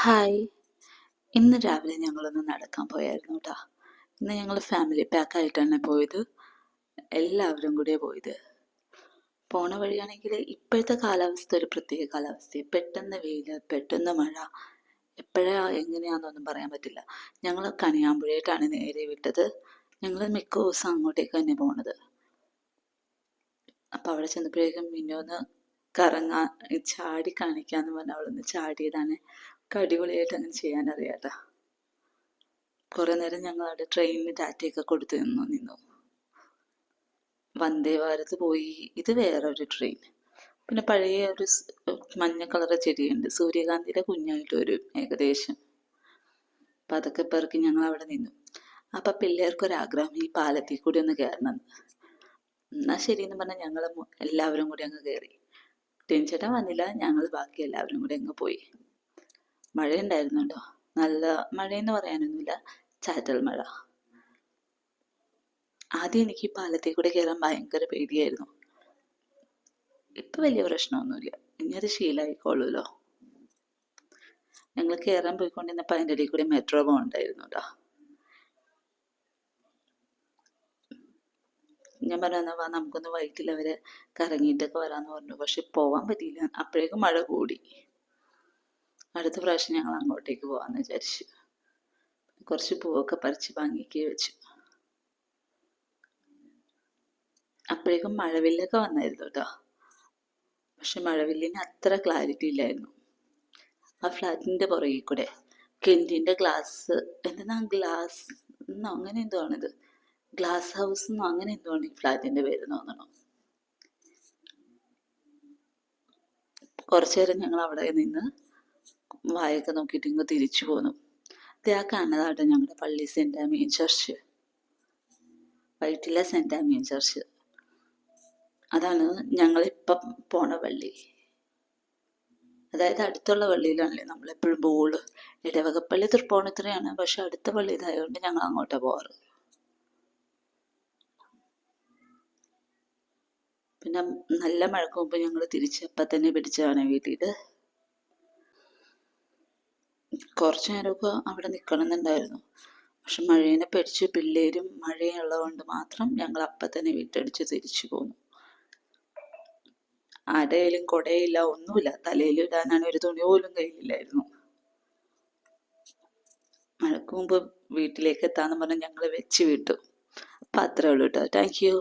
Hi. ഇന്ന് രാവിലെ ഞങ്ങളൊന്ന് നടക്കാൻ പോയായിരുന്നു കേട്ടോ. ഇന്ന് ഞങ്ങൾ ഫാമിലി പാക്കായിട്ടാണ് പോയത്. എല്ലാവരും കൂടിയാണ് പോയത്. പോണ വഴിയാണെങ്കിൽ ഇപ്പോഴത്തെ കാലാവസ്ഥ ഒരു പ്രത്യേക കാലാവസ്ഥയാണ്. പെട്ടെന്ന് വെയിൽ, പെട്ടെന്ന് മഴ, എങ്ങനെയാണെന്നൊന്നും പറയാൻ പറ്റില്ല. ഞങ്ങൾ കണിയാമ്പുഴയായിട്ടാണ് നേരെ വിട്ടത്. ഞങ്ങൾ മിക്ക ദിവസം അങ്ങോട്ടേക്ക് തന്നെ പോണത്. അപ്പം അവിടെ ചെന്നപ്പോഴേക്കും മിന്നൊന്ന് കറങ്ങാൻ ചാടി കാണിക്കാന്ന് പറഞ്ഞാൽ അവളൊന്ന് ചാടിയതാണ്. അടിപൊളിയായിട്ട് അങ്ങനെ ചെയ്യാൻ അറിയാട്ടോ. കുറേ നേരം ഞങ്ങൾ അവിടെ ട്രെയിനിന് ടാറ്റയൊക്കെ കൊടുത്ത് നിന്നു. വന്ദേ ഭാരത് പോയി. ഇത് വേറൊരു ട്രെയിൻ. പിന്നെ പഴയ ഒരു മഞ്ഞ കളറ് ചെടിയുണ്ട്, സൂര്യകാന്തിയുടെ കുഞ്ഞായിട്ട് വരും ഏകദേശം. അപ്പം അതൊക്കെ പെറുക്കി ഞങ്ങൾ അവിടെ നിന്നു. അപ്പം പിള്ളേർക്കൊരാഗ്രഹം ഈ പാലത്തിൽ കൂടി ഒന്ന് കയറണം. എന്നാൽ ശരിയെന്ന് പറഞ്ഞാൽ ഞങ്ങൾ എല്ലാവരും കൂടി അങ്ങ് കയറി. ടിൻചേട്ടൻ വന്നില്ല, ഞങ്ങൾ ബാക്കി എല്ലാവരും കൂടി അങ്ങ് പോയി. മഴയുണ്ടായിരുന്നു കേട്ടോ. നല്ല മഴയെന്ന് പറയാനൊന്നുമില്ല, ചാറ്റൽ മഴ. ആദ്യം എനിക്ക് പാലത്തിൽ കൂടെ കയറാൻ ഭയങ്കര പേടിയായിരുന്നു. ഇപ്പം വലിയ പ്രശ്നമൊന്നുമില്ല, ഇനി അത് ശീലമായിക്കോളൂല്ലോ. ഞങ്ങൾ കയറാൻ പോയിക്കൊണ്ടിരുന്നപ്പോൾ അതിൻ്റെ ഇടയിൽ കൂടി മെട്രോ പോകണ്ടായിരുന്നു കേട്ടോ. ഞാൻ പറഞ്ഞു വാ നമുക്കൊന്ന് വൈകിട്ടിൽ അവരെ കറങ്ങിയിട്ടൊക്കെ വരാമെന്ന് പറഞ്ഞു. പക്ഷെ പോകാൻ പറ്റിയില്ല, അപ്പോഴേക്കും മഴ കൂടി. അടുത്ത പ്രാവശ്യം ഞങ്ങൾ അങ്ങോട്ടേക്ക് പോകാമെന്ന് വിചാരിച്ചു. കുറച്ച് പൂവൊക്കെ പറിച്ച് ഭംഗിക്ക് വെച്ചു. അപ്പോഴേക്കും മഴവില്ലൊക്കെ വന്നായിരുന്നു കേട്ടോ. പക്ഷെ മഴവില്ലിന് അത്ര ക്ലാരിറ്റി ഇല്ലായിരുന്നു. ആ ഫ്ലാറ്റിൻ്റെ പുറകിൽ കൂടെ കെൻറ്റിൻ്റെ ഗ്ലാസ് എന്നോ അങ്ങനെ എന്തോ ആണിത്, ഗ്ലാസ് ഹൗസ് എന്നോ അങ്ങനെ എന്തോ ആണ് ഈ ഫ്ലാറ്റിൻ്റെ പേര് തോന്നണം. കുറച്ചു നേരം ഞങ്ങൾ അവിടെ നിന്ന് വായൊക്കെ നോക്കിയിട്ട് ഇങ്ങ് തിരിച്ചു പോന്നു. ആ കാണുന്നതാട്ടോ ഞങ്ങളുടെ പള്ളി, cent ആമിയൻ church. Vyttila cent ആമിയൻ church. അതാണ് ഞങ്ങളിപ്പം പോണ പള്ളി. അതായത് അടുത്തുള്ള പള്ളിയിലാണല്ലേ നമ്മളെപ്പോഴും പോവുള്ളൂ. ഇടവകപ്പള്ളി തൃപ്പൂണിത്തുറയാണ്, പക്ഷെ അടുത്ത പള്ളി ഇതായതുകൊണ്ട് ഞങ്ങൾ അങ്ങോട്ടാണ് പോവാറ്. പിന്നെ നല്ല മഴക്ക് മുമ്പ് ഞങ്ങൾ തിരിച്ചപ്പം തന്നെ പിടിച്ചതാണ് വീട്ടിൽ. കുറച്ചു നേരമൊക്കെ അവിടെ നിൽക്കണമെന്നുണ്ടായിരുന്നു, പക്ഷെ മഴേനെ പേടിച്ച് പിള്ളേരും മഴയുള്ളതുകൊണ്ട് മാത്രം ഞങ്ങൾ അപ്പം തന്നെ വീട്ടടിച്ച് തിരിച്ചു പോന്നു. ആരുടെയിലും കുടയില്ല, ഒന്നുമില്ല. തലയിൽ ഇടാനാണ് ഒരു തുണി പോലും കയ്യിലില്ലായിരുന്നു. മഴക്ക് മുമ്പ് വീട്ടിലേക്ക് എത്താന്ന് പറഞ്ഞ് ഞങ്ങൾ വെച്ച് വിട്ടു. അപ്പം അത്രേ ഉള്ളൂ കേട്ടോ. Thank you.